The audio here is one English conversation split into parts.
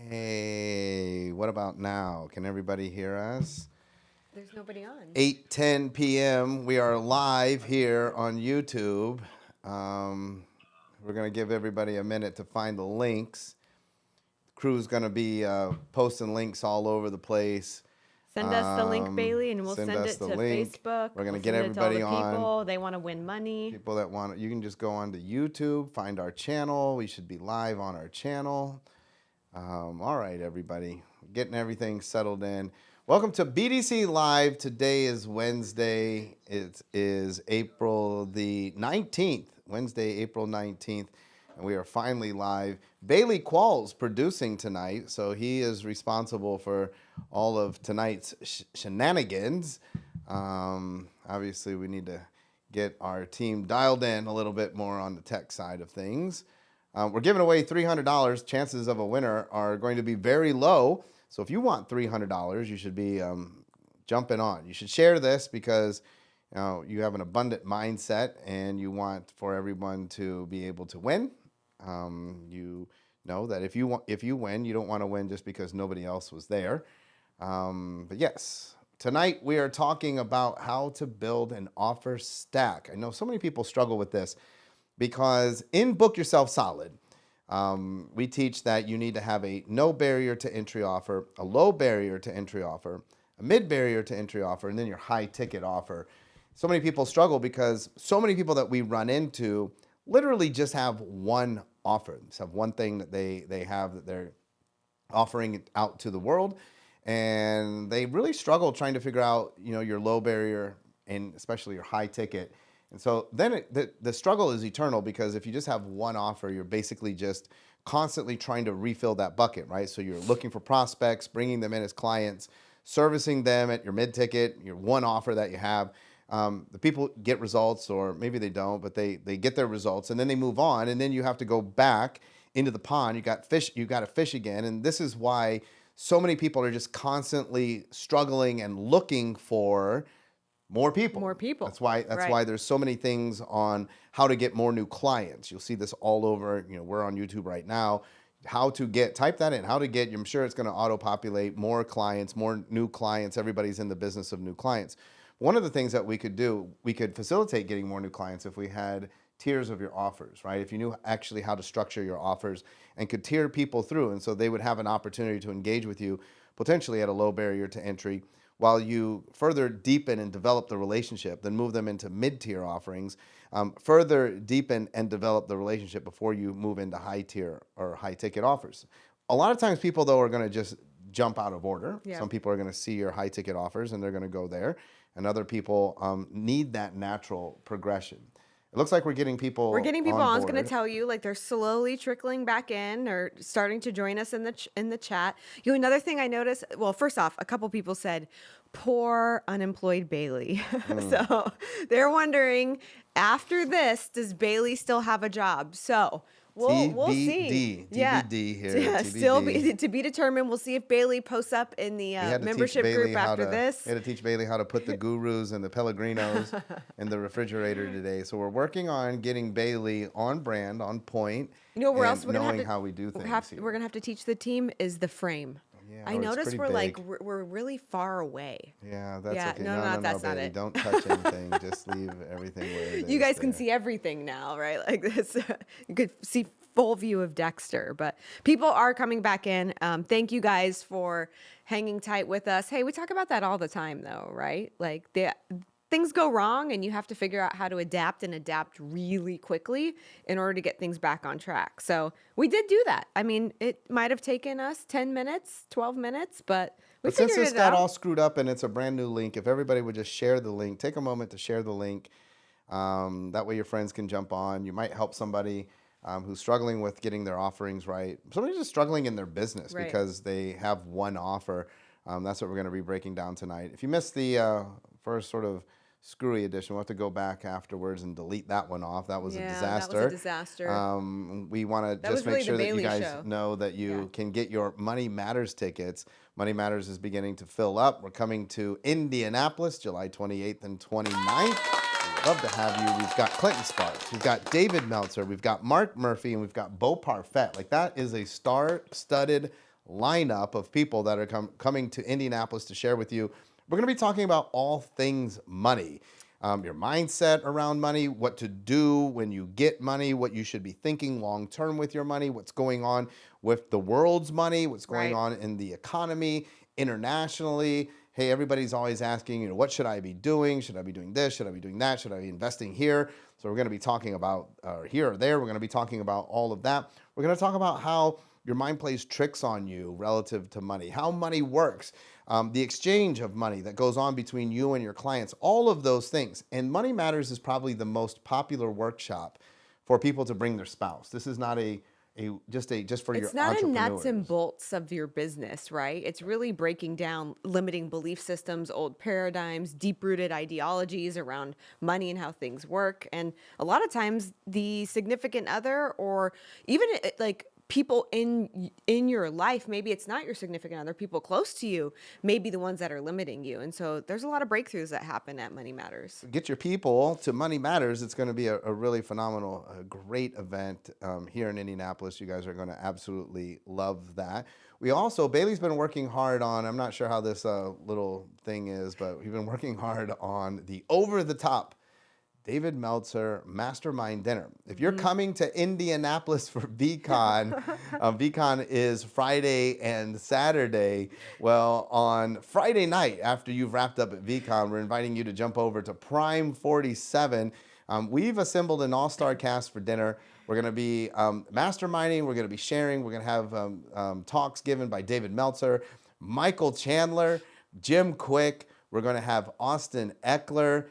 Hey, what about now? Can everybody hear us? There's nobody on. 8:10 p.m. We are live here on YouTube. Um, we're going to give everybody a minute to find the links. The crew's going to be posting links all over the place. Send us the link, Bailey, and we'll Send send us it the to link. Facebook. We're going to We'll get send it to all everybody the on. people. They want to win money. People that want, you can just go on to YouTube, find our channel. We should be live on our channel. All right, everybody, getting everything settled in. Welcome to BDC Live. Today is Wednesday. It is April the 19th, Wednesday, April 19th, and we are finally live. Bailey Qualls producing tonight, so he is responsible for all of tonight's shenanigans. Obviously, we need to get our team dialed in a little bit more on the tech side of things. We're giving away $300. Chances of a winner are going to be very low. So if you want $300, you should be jumping on. You should share this because you have an abundant mindset and you want for everyone to be able to win. You know that if you win, you don't want to win just because nobody else was there. But yes, tonight we are talking about how to build an offer stack. I know so many people struggle with this. Because in Book Yourself Solid, we teach that you need to have a no barrier to entry offer, a low barrier to entry offer, a mid barrier to entry offer, and then your high ticket offer. So many people struggle because so many people that we run into literally just have one offer, just have one thing that they have that they're offering it out to the world, and they really struggle trying to figure out your low barrier and especially your high ticket. And so then the struggle is eternal because if you just have one offer, you're basically just constantly trying to refill that bucket, right? So you're looking for prospects, bringing them in as clients, servicing them at your mid-ticket, your one offer that you have. The people get results, or maybe they don't, but they get their results, and then they move on, and then you have to go back into the pond. You got to fish again, and this is why so many people are just constantly struggling and looking for more people. More people. That's why there's so many things on how to get more new clients. You'll see this all over. We're on YouTube right now. Type that in. How to get. I'm sure it's going to auto-populate more clients, more new clients. Everybody's in the business of new clients. One of the things that we could do, we could facilitate getting more new clients if we had tiers of your offers, right? If you knew actually how to structure your offers and could tier people through, and so they would have an opportunity to engage with you potentially at a low barrier to entry, while you further deepen and develop the relationship, then move them into mid-tier offerings, further deepen and develop the relationship before you move into high-tier or high-ticket offers. A lot of times people, though, are going to just jump out of order. Yeah. Some people are going to see your high-ticket offers and they're going to go there, and other people need that natural progression. It looks like we're getting people on. I was going to tell you, like, they're slowly trickling back in or starting to join us in the chat. Another thing I noticed, well, first off, a couple people said, poor unemployed Bailey. So they're wondering, after this, does Bailey still have a job? So we'll see. TBD here. Yeah, TBD. still to be determined. We'll see if Bailey posts up in the membership group after this. We had to teach Bailey how to put the gurus and the Pellegrinos in the refrigerator today. So we're working on getting Bailey on brand, on point. Where else we're knowing how we do things. We're gonna have to teach the team is the frame. Yeah, I noticed we're really far away. Yeah, that's okay. No, that's baby. not it. Don't touch anything. Just leave everything where it is. You guys can see everything now, right? Like this, you could see full view of Dexter. But people are coming back in. Thank you guys for hanging tight with us. Hey, we talk about that all the time, though, right? Like things go wrong and you have to figure out how to adapt really quickly in order to get things back on track. So we did do that. I mean, it might have taken us 10 minutes, 12 minutes, but we figured it out. Since this got all screwed up and it's a brand new link, if everybody would just share the link, take a moment to share the link. That way your friends can jump on. You might help somebody who's struggling with getting their offerings right. Somebody's just struggling in their business because they have one offer. That's what we're going to be breaking down tonight. If you missed the first sort of screwy edition, we'll have to go back afterwards and delete that one off. That was a disaster. That was a disaster. We want to just make sure that you guys know that you can get your Money Matters tickets. Money Matters is beginning to fill up. We're coming to Indianapolis, July 28th and 29th. We'd love to have you. We've got Clinton Sparks. We've got David Meltzer. We've got Mark Murphy. And we've got Bo Parfait. Like, that is a star-studded lineup of people that are coming to Indianapolis to share with you. We're going to be talking about all things money. Your mindset around money, what to do when you get money, what you should be thinking long term with your money, what's going on with the world's money, what's going Right. on in the economy, internationally. Hey, everybody's always asking, what should I be doing? Should I be doing this? Should I be doing that? Should I be investing here? So we're going to be talking about here or there. We're going to be talking about all of that. We're going to talk about how your mind plays tricks on you relative to money, how money works, the exchange of money that goes on between you and your clients, all of those things. And Money Matters is probably the most popular workshop for people to bring their spouse. This is not just for your It's not a nuts and entrepreneurs. bolts of your business, right? It's really breaking down limiting belief systems, old paradigms, deep rooted ideologies around money and how things work. And a lot of times, the significant other, or even like people in your life, maybe it's not your significant other, people close to you, may be the ones that are limiting you. And so there's a lot of breakthroughs that happen at Money Matters. Get your people to Money Matters. It's going to be a really phenomenal, great event here in Indianapolis. You guys are going to absolutely love that. We also, Bailey's been working hard on, I'm not sure how this little thing is, but we've been working hard on the over-the-top David Meltzer Mastermind Dinner. If you're coming to Indianapolis for VCon, VCon is Friday and Saturday. Well, on Friday night, after you've wrapped up at VCon, we're inviting you to jump over to Prime 47. We've assembled an all-star cast for dinner. We're going to be masterminding. We're going to be sharing. We're going to have talks given by David Meltzer, Michael Chandler, Jim Quick. We're going to have Austin Eckler.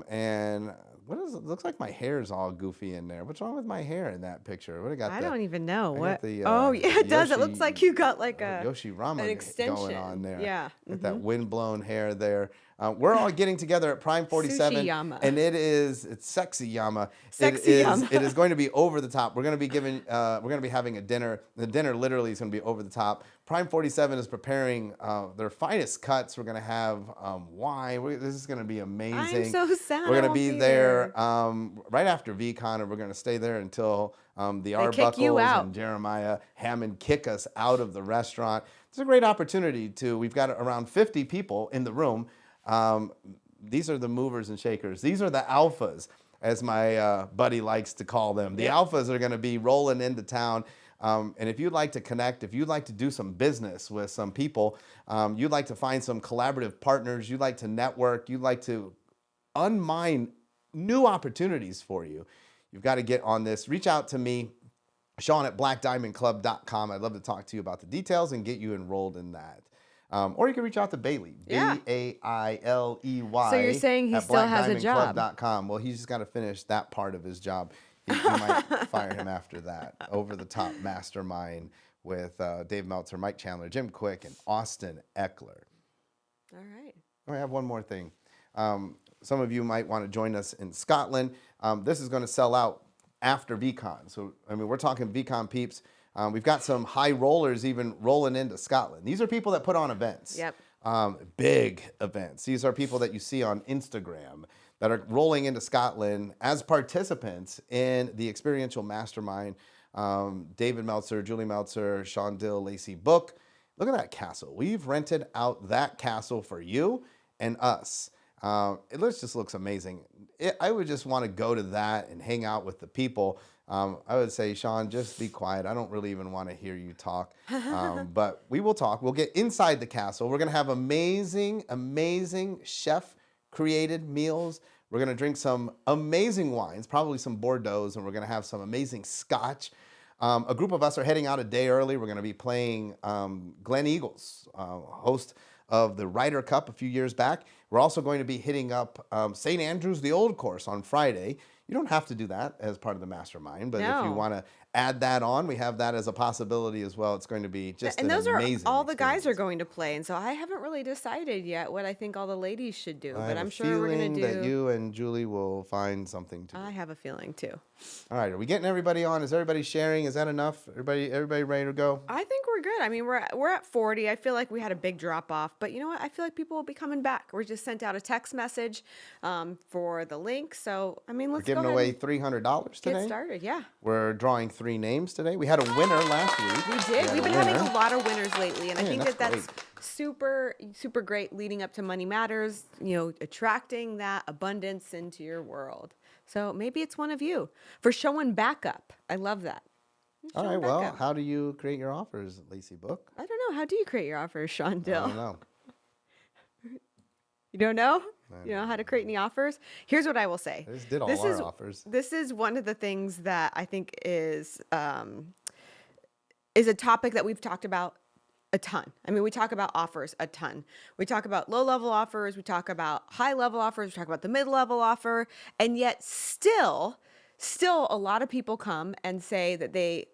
And what is it? Looks like my hair is all goofy in there. What's wrong with my hair in that picture? What I got? I don't even know I got what. the, Oh, yeah, it does. It looks Yoshi- like you got like Yoshi an Rama extension going on there. Yeah. Got that windblown hair there. We're all getting together at Prime 47, Sushi-yama. and it's sexy Yama. Sexy Yama. It is going to be over the top. We're going to be having a dinner. The dinner literally is going to be over the top. Prime 47 is preparing their finest cuts. We're going to have wine. This is going to be amazing. I'm so sad We're I going to won't be be there right after VCon, and we're going to stay there until the kick you Arbuckles out. and Jeremiah Hammond kick us out of the restaurant. It's a great opportunity we've got around 50 people in the room. These are the movers and shakers. These are the alphas, as my buddy likes to call them. The alphas are going to be rolling into town. And if you'd like to connect, if you'd like to do some business with some people, you'd like to find some collaborative partners, you'd like to network, you'd like to unmine new opportunities for you, you've got to get on this. Reach out to me, Sean at blackdiamondclub.com. I'd love to talk to you about the details and get you enrolled in that. Or you can reach out to Bailey, Yeah. Bailey. So you're saying he at still has a job? blackdiamondclub.com. Well, he's just got to finish that part of his job. You might fire him after that. Over the top mastermind with Dave Meltzer, Mike Chandler, Jim Quick, and Austin Eckler. All right. I have one more thing. Some of you might want to join us in Scotland. This is going to sell out after VCon. So, we're talking VCon peeps. We've got some high rollers even rolling into Scotland. These are people that put on events. Yep. Big events. These are people that you see on Instagram that are rolling into Scotland as participants in the experiential mastermind. David Meltzer, Julie Meltzer, Sean Dill, Lacey Book. Look at that castle. We've rented out that castle for you and us. It just looks amazing. I would just want to go to that and hang out with the people. I would say, Sean, just be quiet. I don't really even want to hear you talk. But we will talk. We'll get inside the castle. We're going to have amazing, amazing chef-created meals. We're going to drink some amazing wines, probably some Bordeaux, and we're going to have some amazing scotch. A group of us are heading out a day early. We're going to be playing Glen Eagles, host of the Ryder Cup a few years back. We're also going to be hitting up St. Andrews, the Old Course, on Friday. You don't have to do that as part of the mastermind, but if you No. want to add that on, we have that as a possibility as well. It's going to be just And an those are amazing all the guys are experience. going to play, and so I haven't really decided yet what I think all the ladies should do. I But have I'm a sure we're feeling gonna that do. you and Julie will find something to do. I have a feeling too. All right, are we getting everybody on? Is everybody sharing? Is that enough? Everybody ready to go? I think we're good. I mean, we're at 40. I feel like we had a big drop off, but you know what? I feel like people will be coming back. We just sent out a text message for the link. So, I mean, We're let's go giving ahead away and $300 get today. started. Yeah. We're drawing 3 names today. We had a winner last week. We did. had We've a been having winner. a lot of winners lately, and I Yeah, think that's that's great. super, super great leading up to Money Matters, attracting that abundance into your world. So maybe it's one of you for showing back up. I love that. All right, Showing back well, up. how do you create your offers, Lacey Book? I don't know. How do you create your offers, Sean I Dill? don't know. You don't know? You know how to create any offers? Here's what I will say. I just did all This our is offers. this is one of the things that I think is a topic that we've talked about a ton. I mean, we talk about offers a ton. We talk about low-level offers, we talk about high-level offers, we talk about the mid-level offer, and yet still a lot of people come and say that they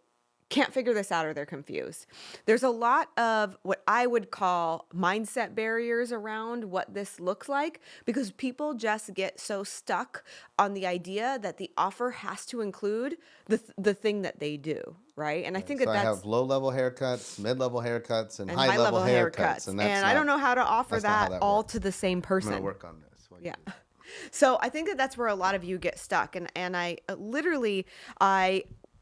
can't figure this out or they're confused. There's a lot of what I would call mindset barriers around what this looks like because people just get so stuck on the idea that the offer has to include the thing that they do, right? And I think So I that's have low-level haircuts, mid-level haircuts, and and high-level haircuts. And I don't know how to offer that's not how that that all works. to the same I'm person. going to work on this. while you Yeah. do. So I think that that's where a lot of you get stuck. And I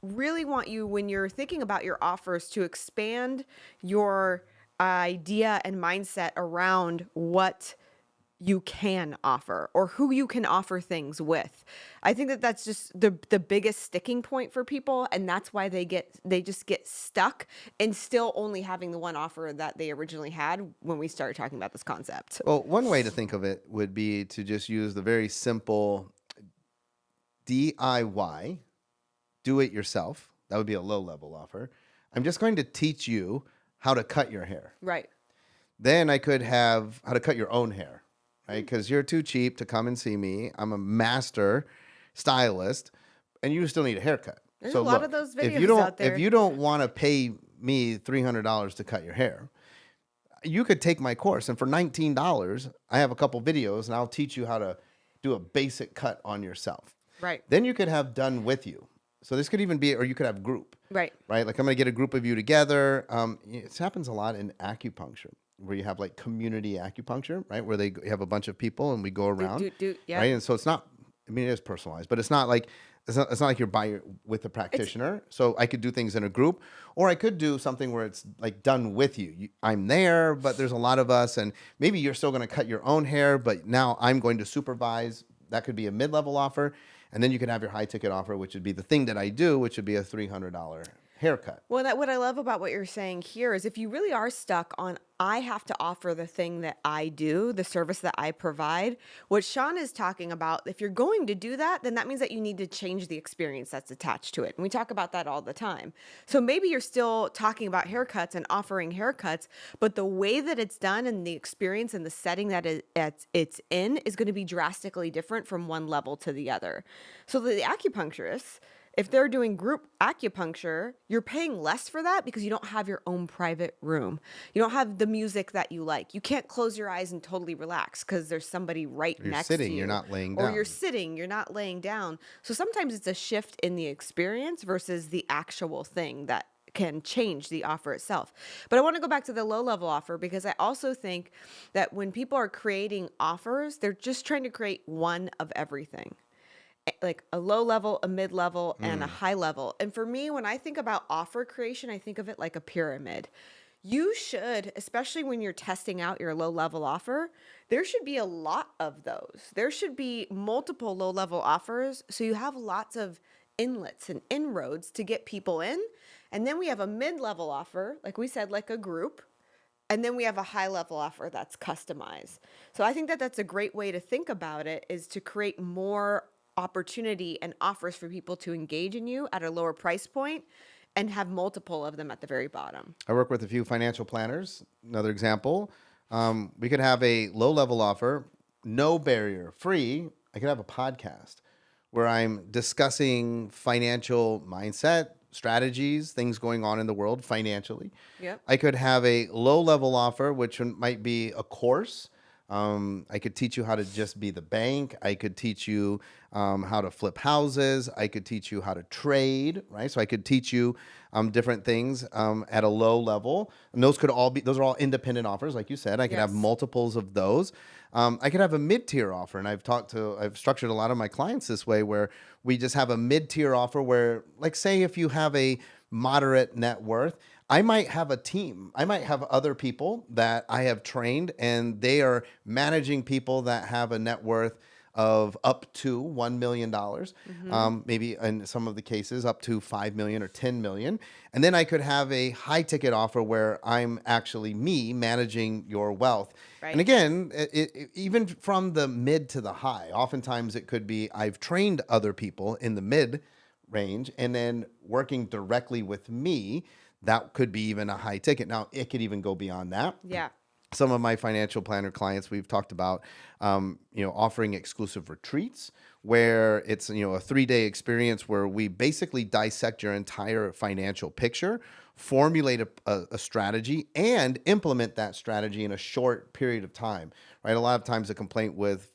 really want you, when you're thinking about your offers, to expand your idea and mindset around what you can offer or who you can offer things with. I think that that's just the biggest sticking point for people, and that's why they just get stuck in still only having the one offer that they originally had when we started talking about this concept. Well, one way to think of it would be to just use the very simple DIY, do it yourself. That would be a low-level offer. I'm just going to teach you how to cut your hair. Right. Then I could have how to cut your own hair, right? Because you're too cheap to come and see me. I'm a master stylist, and you still need a haircut. There's so a lot look, of those if videos you don't, out there. If you don't want to pay me $300 to cut your hair, you could take my course, and for $19, I have a couple videos, and I'll teach you how to do a basic cut on yourself. Right. Then you could have done with you. So this could even be, or you could have group. Right. Right? Like I'm going to get a group of you together. It happens a lot in acupuncture where you have like community acupuncture, right? Where they have a bunch of people and we go around. Yeah. Right? And so it's not, I mean, it is personalized, but it's not like you're with a practitioner. So I could do things in a group, or I could do something where it's like done with you. I'm there, but there's a lot of us, and maybe you're still going to cut your own hair, but now I'm going to supervise. That could be a mid-level offer. And then you could have your high ticket offer, which would be the thing that I do, which would be a $300 haircut. Well, what I love about what you're saying here is if you really are stuck on, I have to offer the thing that I do, the service that I provide, what Sean is talking about, if you're going to do that, then that means that you need to change the experience that's attached to it. And we talk about that all the time. So maybe you're still talking about haircuts and offering haircuts, but the way that it's done and the experience and the setting that it's in is going to be drastically different from one level to the other. So the acupuncturists, if they're doing group acupuncture, you're paying less for that because you don't have your own private room. You don't have the music that you like. You can't close your eyes and totally relax because there's somebody right next to you. You're sitting, you're not laying Or down. you're sitting, you're not laying down. So sometimes it's a shift in the experience versus the actual thing that can change the offer itself. But I want to go back to the low level offer because I also think that when people are creating offers, they're just trying to create one of everything. Like a low level, a mid level, and a high level. And for me, when I think about offer creation, I think of it like a pyramid. You should, especially when you're testing out your low level offer, there should be a lot of those. There should be multiple low level offers. So you have lots of inlets and inroads to get people in. And then we have a mid level offer, like we said, like a group. And then we have a high level offer that's customized. So I think that that's a great way to think about it, is to create more opportunity and offers for people to engage in you at a lower price point and have multiple of them at the very bottom. I work with a few financial planners. Another example, we could have a low-level offer, no barrier, free. I could have a podcast where I'm discussing financial mindset, strategies, things going on in the world financially. Yep. I could have a low-level offer, which might be a course I could teach you how to just be the bank. I could teach you how to flip houses. I could teach you how to trade, right? So I could teach you different things at a low level. And those are all independent offers, like you said. I could have Yes. multiples of those. I could have a mid-tier offer, and I've structured a lot of my clients this way, where we just have a mid-tier offer where, like, say if you have a moderate net worth, I might have a team. I might have other people that I have trained, and they are managing people that have a net worth of up to $1 million, maybe in some of the cases up to 5 million or 10 million. And then I could have a high ticket offer where I'm actually me managing your wealth. Right. And again, even from the mid to the high, oftentimes it could be I've trained other people in the mid range, and then working directly with me, that could be even a high ticket. Now, it could even go beyond that. Yeah. Some of my financial planner clients, we've talked about, offering exclusive retreats where it's, a 3-day experience where we basically dissect your entire financial picture, formulate a strategy, and implement that strategy in a short period of time, right? A lot of times the complaint with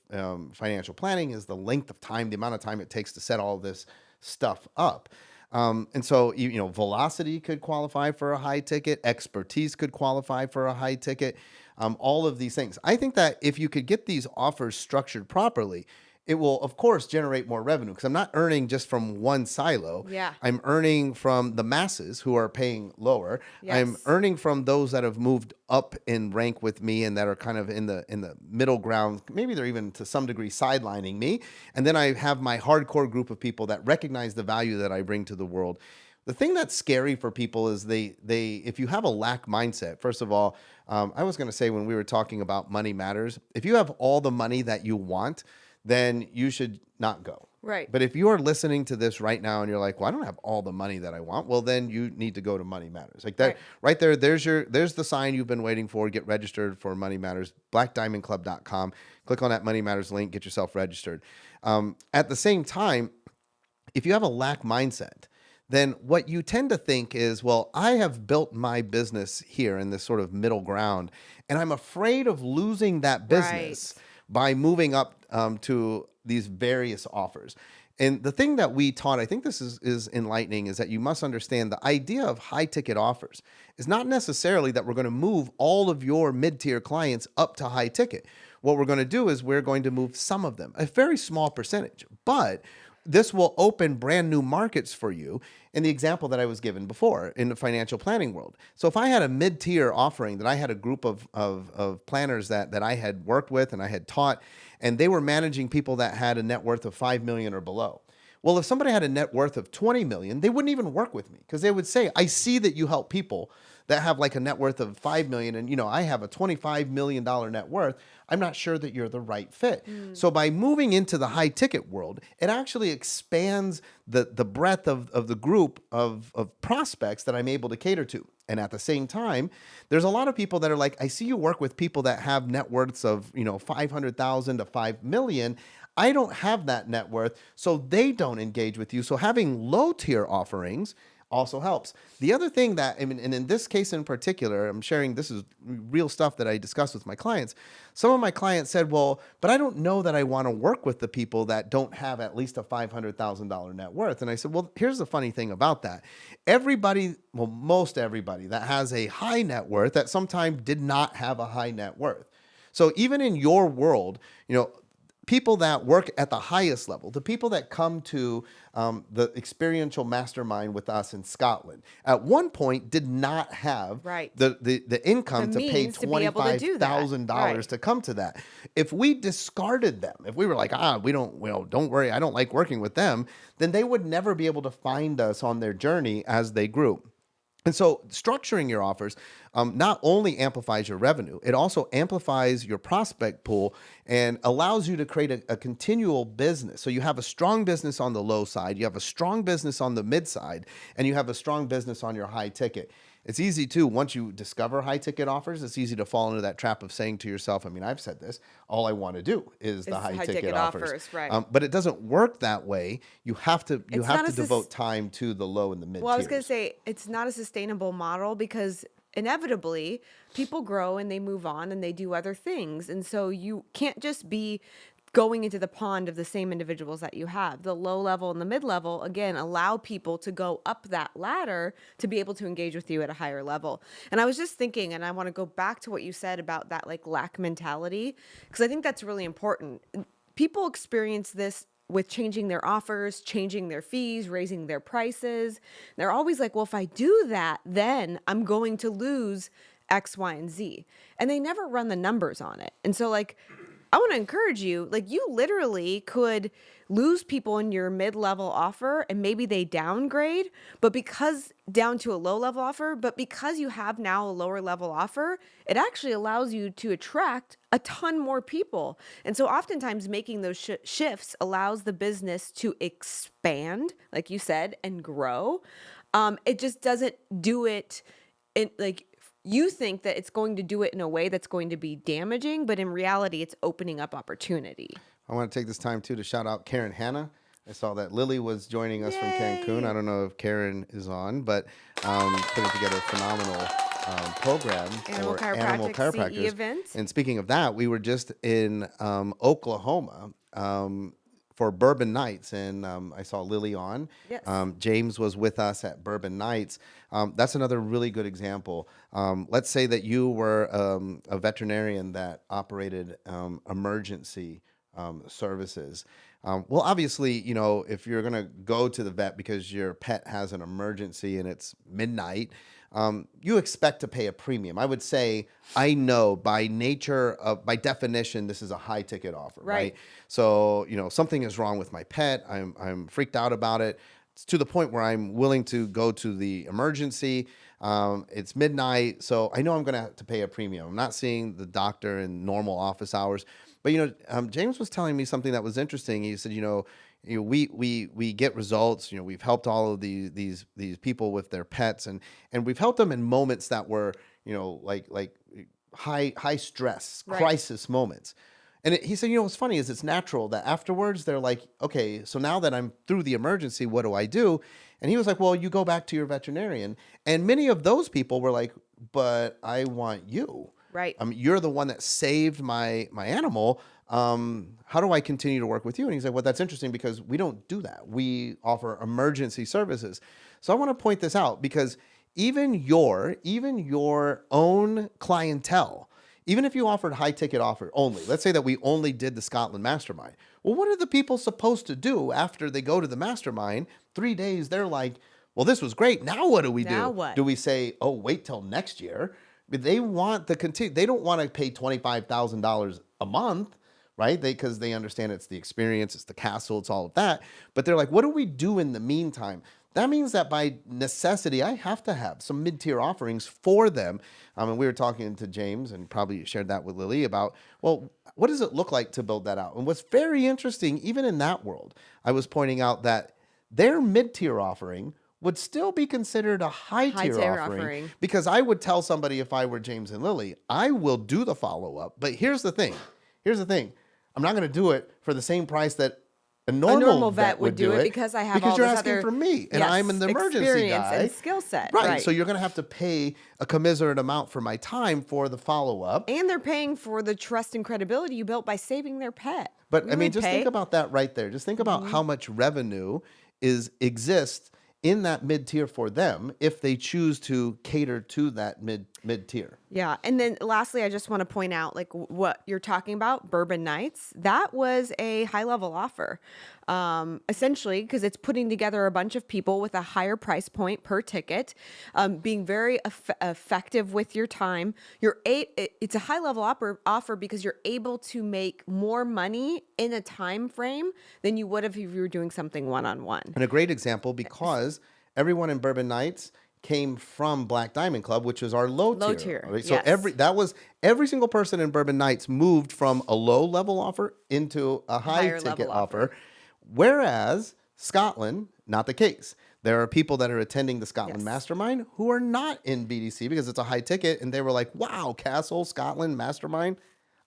financial planning is the length of time, the amount of time it takes to set all this stuff up. And so, velocity could qualify for a high ticket, expertise could qualify for a high ticket, all of these things. I think that if you could get these offers structured properly, it will, of course, generate more revenue, because I'm not earning just from one silo. Yeah. I'm earning from the masses who are paying lower. I'm Yes. earning from those that have moved up in rank with me and that are kind of in the middle ground. Maybe they're even to some degree sidelining me. And then I have my hardcore group of people that recognize the value that I bring to the world. The thing that's scary for people is they if you have a lack mindset, first of all, I was going to say when we were talking about money matters, if you have all the money that you want, then you should not go. Right. But if you are listening to this right now and you're like, well, I don't have all the money that I want, well, then you need to go to Money Matters. Like that right there, there's the sign you've been waiting for. Get registered for Money Matters, blackdiamondclub.com. Click on that Money Matters link, get yourself registered. At the same time, if you have a lack mindset, then what you tend to think is, well, I have built my business here in this sort of middle ground, and I'm afraid of losing that business by moving up to these various offers. And the thing that we taught, I think this is enlightening, is that you must understand the idea of high ticket offers is not necessarily that we're going to move all of your mid-tier clients up to high ticket. What we're going to do is we're going to move some of them, a very small percentage, but this will open brand new markets for you in the example that I was given before in the financial planning world. So if I had a mid-tier offering that I had a group of planners that I had worked with and I had taught, and they were managing people that had a net worth of 5 million or below. Well, if somebody had a net worth of 20 million, they wouldn't even work with me, because they would say, I see that you help people that have like a net worth of 5 million, and I have a $25 million net worth. I'm not sure that you're the right fit. So by moving into the high ticket world, it actually expands the breadth of the group of prospects that I'm able to cater to. And at the same time, there's a lot of people that are like, I see you work with people that have net worths of 500,000 to 5 million. I don't have that net worth, so they don't engage with you. So having low tier offerings also helps. The other thing that, and in this case in particular, I'm sharing, this is real stuff that I discussed with my clients. Some of my clients said, well, but I don't know that I want to work with the people that don't have at least a $500,000 net worth. And I said, well, here's the funny thing about that. Most everybody that has a high net worth that sometime did not have a high net worth. So even in your world, people that work at the highest level, the people that come to the experiential mastermind with us in Scotland, at one point did not have the income The to pay means to be able to do that. $25,000 to come to that. If we discarded them, if we were like, don't worry, I don't like working with them, then they would never be able to find us on their journey as they grew. And so structuring your offers not only amplifies your revenue, it also amplifies your prospect pool and allows you to create a continual business. So you have a strong business on the low side, you have a strong business on the mid side, and you have a strong business on your high ticket. It's easy too, once you discover high ticket offers, it's easy to fall into that trap of saying to yourself, I've said this, all I want to do is the high ticket offers. Right. But it doesn't work that way. You have to devote time to the low and the mid tiers. Well, I was going to say, it's not a sustainable model, because inevitably people grow and they move on and they do other things. And so you can't just be going into the pond of the same individuals that you have. The low level and the mid level, again, allow people to go up that ladder to be able to engage with you at a higher level. And I was just thinking, and I want to go back to what you said about that like lack mentality, because I think that's really important. People experience this with changing their offers, changing their fees, raising their prices. They're always like, well, if I do that, then I'm going to lose X, Y, and Z. And they never run the numbers on it. And so, like, I want to encourage you, like, you literally could lose people in your mid-level offer and maybe they downgrade, but because down to a low-level offer, but because you have now a lower-level offer, it actually allows you to attract a ton more people. And so oftentimes making those shifts allows the business to expand, like you said, and grow. It just doesn't do it in like, you think that it's going to do it in a way that's going to be damaging, but in reality, it's opening up opportunity. I want to take this time too to shout out Karen Hanna. I saw that Lily was joining us from Cancun. I don't know if Karen is on, but putting together a phenomenal program for animal chiropractors. CE events. And speaking of that, we were just in Oklahoma for Bourbon Nights, and I saw Lily on. Yes. James was with us at Bourbon Nights. That's another really good example. Let's say that you were a veterinarian that operated emergency services. Well, obviously, you know, if you're going to go to the vet because your pet has an emergency and it's midnight, you expect to pay a premium. I would say, I know by nature, by definition, this is a high ticket offer, right? So, you know, something is wrong with my pet. I'm freaked out about it. It's to the point where I'm willing to go to the emergency. It's midnight, so I know I'm going to have to pay a premium. I'm not seeing the doctor in normal office hours. But, you know, James was telling me something that was interesting. He said, we get results. You know, we've helped all of these people with their pets, and we've helped them in moments that were, you know, like high stress, crisis moments. And he said, you know, what's funny is it's natural that afterwards they're like, okay, so now that I'm through the emergency, what do I do? And he was like, well, you go back to your veterinarian. And many of those people were like, but I want you. Right. You're the one that saved my animal. How do I continue to work with you? And he's like, well, that's interesting because we don't do that. We offer emergency services. So I want to point this out because even your own clientele, even if you offered high ticket offer only, let's say that we only did the Scotland Mastermind. Well, what are the people supposed to do after they go to the Mastermind? 3 days, they're like, well, this was great. Now what do we do? Now what? Do we say, oh, wait till next year? They want the continue. They don't want to pay $25,000 a month, right? Because they understand it's the experience, it's the castle, it's all of that. But they're like, what do we do in the meantime? That means that by necessity, I have to have some mid-tier offerings for them. And we were talking to James, and probably shared that with Lily, about, well, what does it look like to build that out? And what's very interesting, even in that world, I was pointing out that their mid-tier offering would still be considered a high-tier offering. Because I would tell somebody, if I were James and Lily, I will do the follow-up. But here's the thing. I'm not going to do it for the same price that a normal vet would do it because I have because all you're this asking other, for me, and I'm in the emergency experience guy and skill set. Right. So you're going to have to pay a commiserate amount for my time for the follow-up. And they're paying for the trust and credibility you built by saving their pet. But I mean, just think about that right there. Just think about how much revenue exists in that mid-tier for them if they choose to cater to that mid-tier. Yeah. And then lastly, I just want to point out, like, what you're talking about, Bourbon Nights, that was a high-level offer. Essentially, because it's putting together a bunch of people with a higher price point per ticket, being very effective with your time. It's a high-level offer because you're able to make more money in a time frame than you would have if you were doing something one-on-one. And a great example, because everyone in Bourbon Nights came from Black Diamond Club, which is our low tier. Right? So yes. every single person in Bourbon Nights moved from a low level offer into a high ticket offer. Whereas Scotland, not the case. There are people that are attending the Scotland Mastermind who are not in BDC because it's a high ticket, and they were like, wow, Castle, Scotland, Mastermind,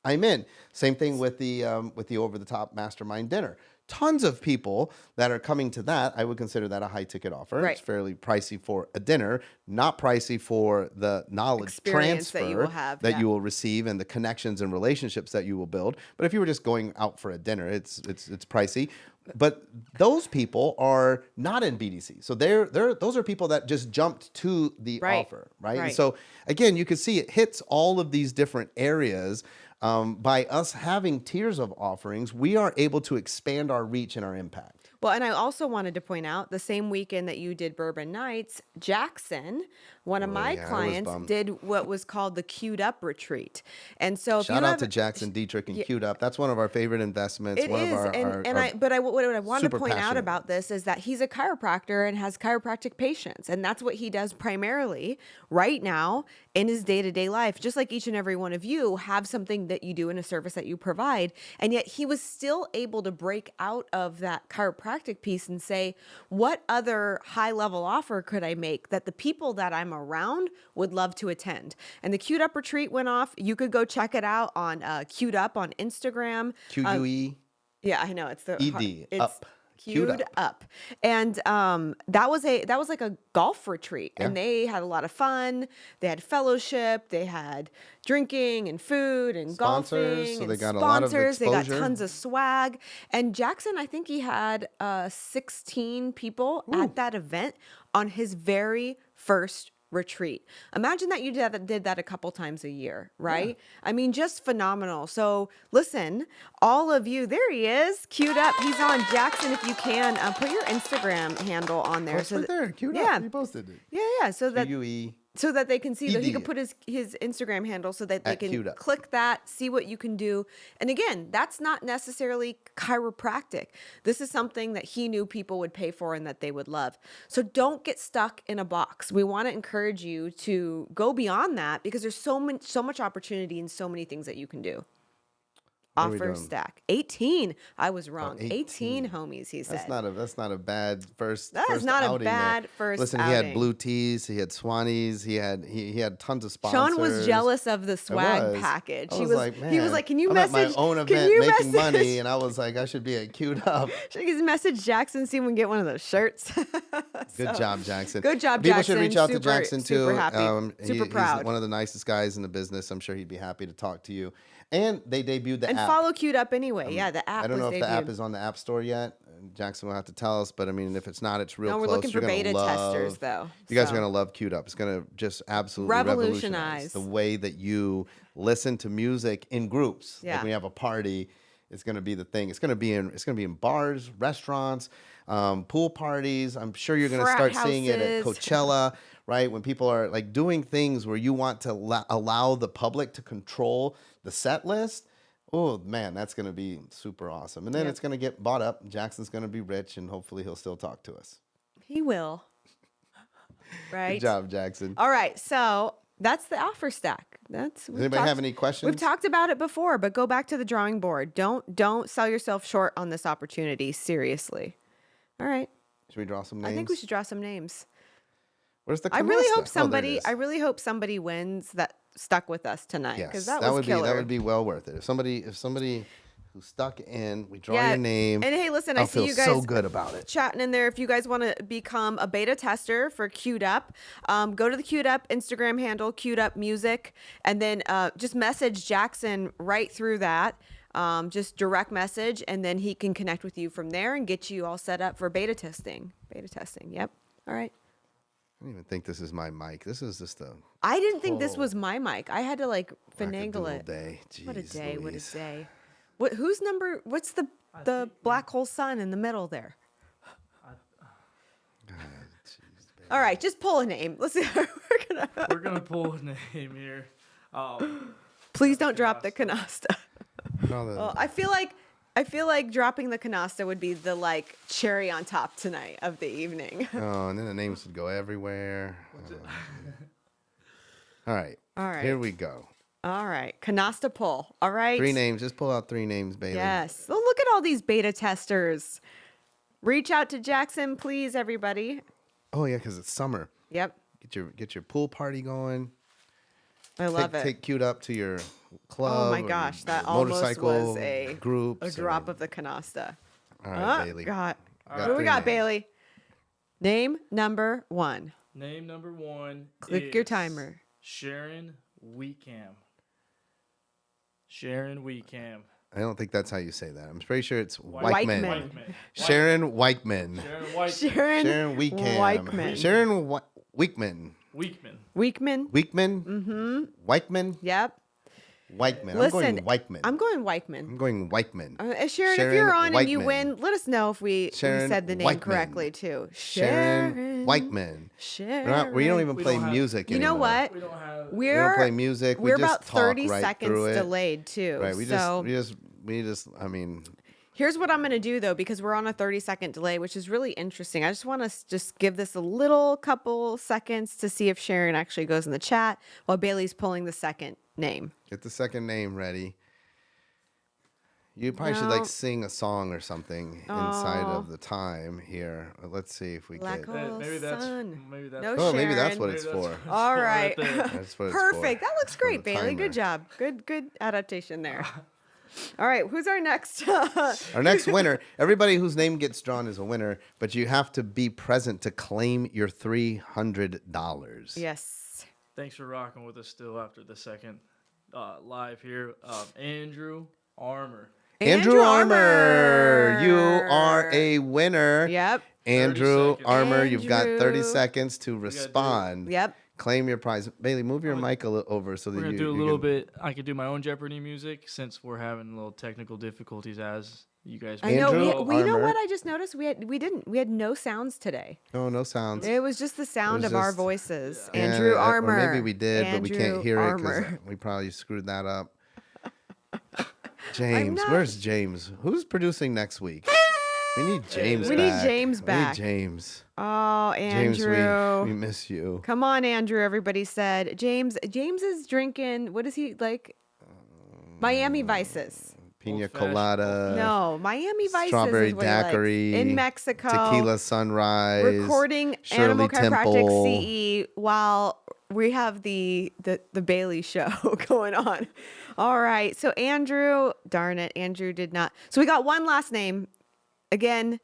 I'm in. Same thing with the over the top Mastermind dinner. tons of people that are coming to that. I would consider that a high ticket offer. Right. It's fairly pricey for a dinner, not pricey for the knowledge Experience transfer that you will have, that yeah. you will receive and the connections and relationships that you will build. But if you were just going out for a dinner, it's pricey. But those people are not in BDC. So those are people that just jumped to the Right. offer, right? And Right. so again, you can see it hits all of these different areas. By us having tiers of offerings, we are able to expand our reach and our impact. Well, and I also wanted to point out the same weekend that you did Bourbon Nights, Jackson, one of my yeah, I was clients, bummed. did what was called the Queued Up Retreat. And so if Shout you out have, to Jackson Dietrich and Queued Up. That's one of our favorite investments. it One is, of our, what I wanted to super point out passionate about this is that he's a chiropractor and has chiropractic patients, and that's what he does primarily right now in his day-to-day life. Just like each and every one of you have something that you do in a service that you provide, and yet he was still able to break out of that chiropractic piece and say, what other high-level offer could I make that the people that I'm around would love to attend? And the Queued Up Retreat went off. You could go check it out on Queued Up on Instagram. QUE. Yeah, I know it's the ED, it's up. Queued Queued up. And that was like a golf retreat, and they had a lot of fun. They had fellowship, they had drinking and food and Sponsors, golfing so and they got a lot of sponsors. They got exposure. tons of swag. And Jackson, I think he had 16 people at that event on his very first retreat. Imagine that you did that a couple times a year, right? I mean, just phenomenal. So listen, all of you, there he is, queued up. He's on. Jackson, if you can, put your Instagram handle on there. It's right that- there. Queued yeah. Up. You posted it. yeah, QUE. so that they can see that he ED. can put his Instagram handle so that they At can Queued Up. click that, see what you can do. And again, that's not necessarily chiropractic. This is something that he knew people would pay for and that they would love. So don't get stuck in a box. We want to encourage you to go beyond that because there's so much opportunity and so many things that you can do. What are we Offer doing? stack 18. I was wrong. 18 18. homies. He said. That's not a bad first. That is first not a outing there. bad first Listen, he had outing. blue teas, he had Swannies, he had tons of sponsors. Sean was jealous of the I swag was. package. I He was was like, he was "Man, like, "Can you I'm message? at my own can event you making message, money?" And I was like, I should be at Queued Up. Should I message Jackson, see if we can get one of those shirts? Good job, Jackson. Good job, People Jackson. should reach out to Super- Jackson too. super happy. Super He's proud. one of the nicest guys in the business. I'm sure he'd be happy to talk to you. And they debuted the And app. follow Queued Up anyway. Yeah, the app. I don't know was if the app debuted. is on the App Store yet. Jackson will have to tell us, but I mean, if it's not, it's real No, we're close. looking You're for gonna beta love- testers, though. You guys So- are gonna love Queued Up. It's gonna just absolutely Revolutionize. the way that you listen to music in groups. Yeah. Like when you have a party, it's gonna be the thing. It's gonna be in bars, restaurants, pool parties. I'm sure you're gonna Frat start seeing it at houses. Coachella, right? When people are like doing things where you want to allow the public to control the set list. Oh man, that's gonna be super awesome. And then Yep. it's gonna get bought up. Jackson's gonna be rich, and hopefully he'll still talk to us. He will. Right. Good job, Jackson. All right. So that's the offer stack. Does anybody have any questions? We've talked about it before, but go back to the drawing board. Don't sell yourself short on this opportunity. Seriously. All right. Should we draw some names? I think we should draw some names. Where's the? I really canasta? hope Oh, there it somebody. is. I really hope somebody wins that stuck with us tonight Yes, because that was would killer. be that would be well worth it. If somebody who stuck in, we draw Yeah, your name. and hey, listen, I I'll see feel you guys so good about it. chatting in there. If you guys want to become a beta tester for Queued Up, go to the Queued Up Instagram handle, Queued Up Music, and then just message Jackson right through that. Just direct message, and then he can connect with you from there and get you all set up for beta testing. Beta testing. Yep. All right. I don't even think this is my mic. This is just a I didn't think this was my mic. I had to like finagle wackadoodle it. day. What a Jeez day! What a Louise. day! Whose number? What's the black hole sun in the middle there? All right, just pull a name. Let's see. We're gonna pull a name here. Please don't drop the canasta. No, the- Well, I feel like dropping the canasta would be the like cherry on top tonight of the evening. oh, and then the names would go everywhere. All right. All right. Here we go. All right, canasta pull. All right. 3 names. Just pull out 3 names, Bailey. Yes. Well, look at all these beta testers. Reach out to Jackson, please, everybody. Oh yeah, because it's summer. Yep. Get your pool party going. I love it. Take Queued Up to your club. Oh my or gosh, your that almost motorcycle was a group. drop of the canasta. All right, Bailey. God. All What do we three got, names. Bailey? Name number 1. Name number 1. Click your is timer. Sharon Weekam. Sharon Weekam. I don't think that's how you say that. I'm pretty sure it's Whiteman. Whiteman. Sharon Whiteman. Sharon Whiteman. Sharon Weekam. Weikman. Sharon Weekman. Weekman. Weekman. Weekman? Mm-hmm. Whiteman? Yep. Whiteman. I'm Listen, going Whiteman. I'm going Weikman. I'm going Whiteman. Sharon, if Sharon you're on and you Weikman. win, let us know if we Sharon said the name Weikman. correctly too. Sharon Whiteman. Sharon. We don't even We play don't have- music You anymore. know what? We don't have. We don't play music. We're we just about talk 30 right seconds through it. delayed too. Right. So We just. I mean, here's what I'm going to do though, because we're on a 30-second delay, which is really interesting. I just want to just give this a little couple seconds to see if Sharon actually goes in the chat while Bailey's pulling the second name. get the second name ready. You probably should No. like sing a song or something inside of the time here. Let's see if we Black get. hole Maybe that's. sun. Maybe that's. No Oh, maybe that's Sharon. what it's Maybe that's for. what it's All for right. there. That's what it's Perfect. for. That looks For great, the Bailey. timer. Good job. Good adaptation there. All right, who's our next? Our next winner, everybody whose name gets drawn is a winner, but you have to be present to claim your $300. Yes. Thanks for rocking with us still after the second live here. Andrew Armour. Andrew Armour, you are a winner. Yep. Andrew 30 seconds. Armour, you've got 30 Andrew. seconds to gotta do it. respond. Yep. Claim your prize. Bailey, move your mic over so that We're gonna you do a you little can- bit. I could do my own Jeopardy music since we're having a little technical difficulties as you guys. I know. Andrew We you know Armour. what I just noticed? We had no sounds today. No sounds. It was just the sound was of our just- voices. Yeah, Andrew Armour. Or maybe we did, but we can't Andrew hear it Armour. because we probably screwed that up. James, not- where's James? Who's producing next week? We need James We back. need James We back. need James. Oh, James, Andrew. we miss you. Come on, Andrew. Everybody said James. James is drinking. What is he like? Miami Vices. Pina Old-fashioned. colada. No, Miami Vices. strawberry is what he likes. daiquiri. In Mexico. Tequila sunrise. Recording Shirley Animal Temple. Chiropractic CE while we have the Bailey show going on. All right. So Andrew, darn it, Andrew did not. So we got one last name. Again,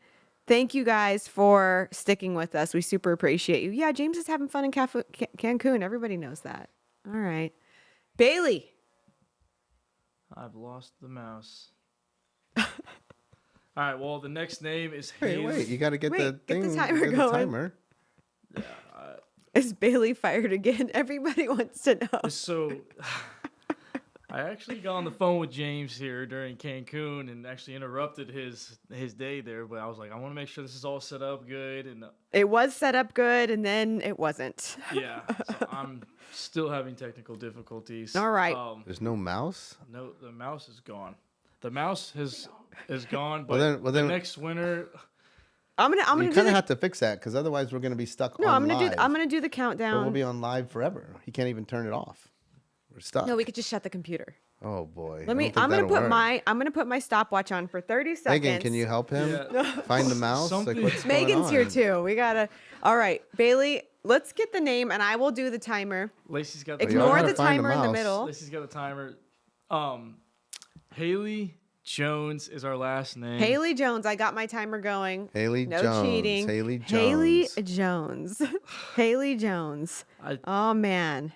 thank you guys for sticking with us. We super appreciate you. Yeah, James is having fun in Cancun. Everybody knows that. All right. Bailey. I've lost the mouse. All right. Well, the next name is Wait, Haley. you got to get Wait, the get the thing. timer get the going. timer. Is Bailey fired again? Everybody wants to know. So, I actually got on the phone with James here during Cancun and actually interrupted his day there. But I was like, I want to make sure this is all set up good. And It was set up good, and then it wasn't. yeah, so I'm still having technical difficulties. All right. There's no mouse? No, the mouse is gone. The mouse is gone. But then- the next winner. I'm gonna You do kind the, of have to fix that because otherwise we're going to be stuck no. on I'm gonna live. do. I'm gonna do the But countdown. we'll be on live forever. He can't even turn it off. We're stuck. No, we could just shut the computer. Oh boy. Let me. I'm gonna put my stopwatch on for 30 seconds. Megan, can you help him Yeah. find the mouse? Like, Something- what's going Megan's here on? too. We gotta. All right, Bailey. Let's get the name, and I will do the timer. Lacey's got the y'all Ignore gotta the find the timer in the mouse. middle. Lacey's got a timer. Haley Jones is our last name. Haley Jones. I got my timer going. Haley No Jones. cheating. Haley Jones. Haley Jones. Haley Jones. I- Oh man.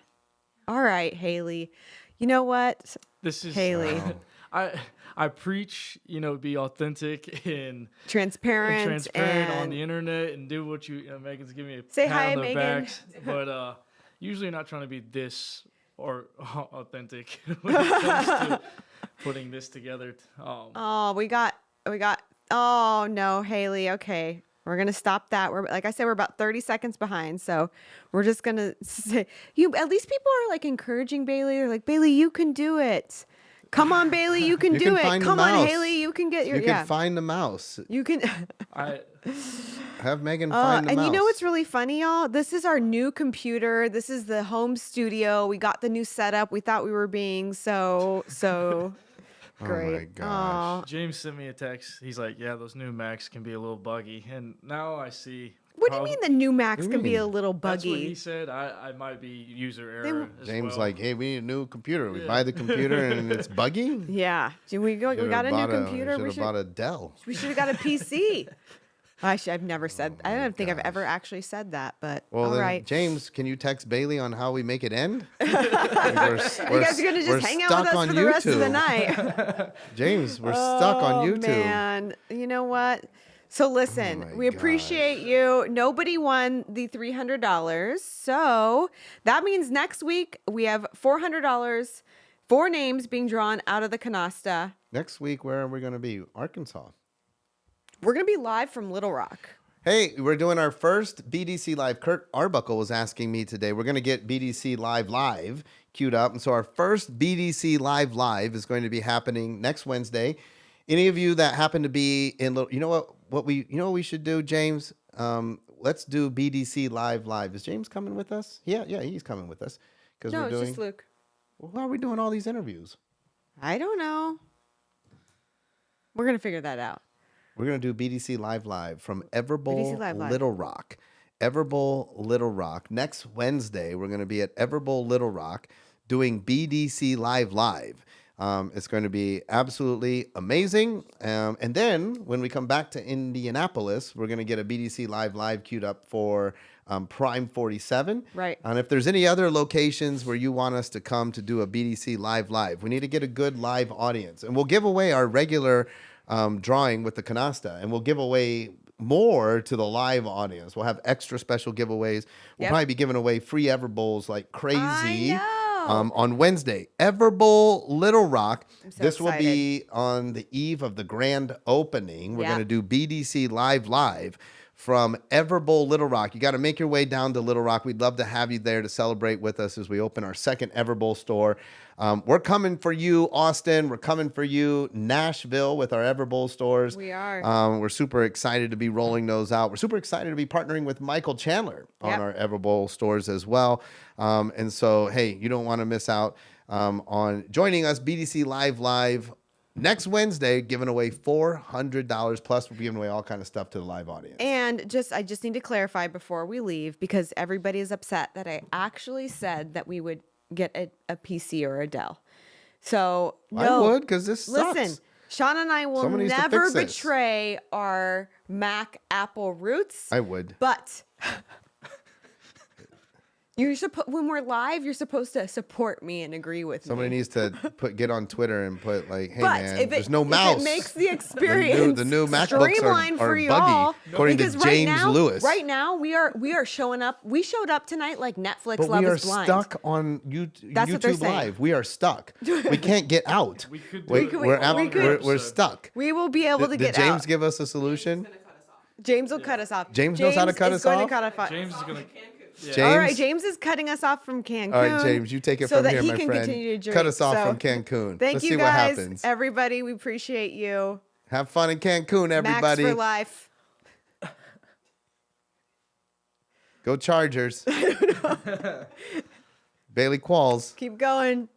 All right, Haley. You know what? This is Haley. I preach, be authentic and Transparent. transparent on and- the internet and do what Megan's giving me a Say pat hi, on the Megan. backs, but usually not trying to be this or authentic when it comes to putting this together. Oh, we got. Oh no, Haley. Okay, we're gonna stop that. We're like I said, we're about 30 seconds behind, so we're just gonna say you. At least people are like encouraging Bailey. They're like, Bailey, you can do it. Come on, Bailey, you can You do can it. find the Come on, mouse. Haley, you can get your You yeah. can find the mouse. You can. I Have Megan find the And mouse. you know what's really funny, y'all? This is our new computer. This is the home studio. We got the new setup. We thought we were being so great. Oh my gosh. James sent me a text. He's like, "Yeah, those new Macs can be a little buggy," and now I see. What What do you mean the new Macs What do can you be mean? a little That's what he buggy? said. I might be user error as James well. like, hey, we need a new computer. We Yeah. buy the computer and it's buggy. Yeah. Do we go? We Should've got a new bought computer. Should have bought a Dell. We should have got a PC. I've never said. I don't think I've ever actually said that. But Well, all then, right. James, can you text Bailey on how we make it end? You guys are gonna just hang out with us for the rest of the night. James, we're stuck on YouTube. Man, you know what? So listen, my we appreciate you. Nobody won the $300, so that means next week we have $400, 4 names being drawn out of the canasta. Next week, where are we going to be? Arkansas. We're gonna be live from Little Rock. Hey, we're doing our first BDC Live. Kurt Arbuckle was asking me today. We're going to get BDC Live queued up. And so our first BDC Live is going to be happening next Wednesday. Any of you that happen to be in, you know what we should do, James? Let's do BDC Live. Is James coming with us? Yeah, he's coming with us because No, we're it's doing. just Luke. Well, why are we doing all these interviews? I don't know. We're gonna figure that out. We're going to do BDC Live from Everbowl, BDC Live. Little Rock. Everbowl, Little Rock. Next Wednesday, we're going to be at Everbowl, Little Rock doing BDC Live. It's going to be absolutely amazing. And then when we come back to Indianapolis, we're going to get a BDC Live queued up for Prime 47. Right. And if there's any other locations where you want us to come to do a BDC Live, we need to get a good live audience. And we'll give away our regular drawing with the canasta, and we'll give away more to the live audience. We'll have extra special giveaways. We'll Yep. probably be giving away free Everbowls like crazy I know. on Wednesday. Everbowl, Little Rock. I'm so This will excited. be on the eve of the grand opening. We're Yeah. going to do BDC Live from Everbowl, Little Rock. You got to make your way down to Little Rock. We'd love to have you there to celebrate with us as we open our second Everbowl store. We're coming for you, Austin. We're coming for you, Nashville, with our Everbowl stores. We are. We're super excited to be rolling those out. We're super excited to be partnering with Michael Chandler on Yep. our Everbowl stores as well. And so, hey, you don't want to miss out on joining us, BDC Live next Wednesday, giving away $400 plus. We're giving away all kind of stuff to the live audience. And I just need to clarify before we leave, because everybody is upset that I actually said that we would get a PC or a Dell. So no, I would, because this sucks. listen, Sean and I will Someone needs to never fix this. betray our Mac Apple roots. I would. But when we're live, you're supposed to support me and agree with Somebody me. needs to get on Twitter and put like, hey But man, if there's no if mouse. it makes the experience the new MacBooks streamlined are for you buggy, all, according to because James right now, Lewis. Right now, we are showing up. We showed up tonight like Netflix. But Love we are is Blind. stuck on That's what they're YouTube saying. Live. We are stuck. We can't get out. We could do Wait, it. we're, out, we could- we're stuck. We will be able to Did get James out. give us a solution? James will cut us off. James knows how to cut is us going off? To cut us off. James is gonna. Yeah. James? All right, James is cutting us off from Cancun. All right, James, you take it so from that here, he my can friend. continue to drink. Cut us off So, from Cancun. Thank Let's you see guys, what happens. everybody. We appreciate you. Have fun in Cancun, everybody. Max for life. Go Chargers. Bailey Qualls. Keep going.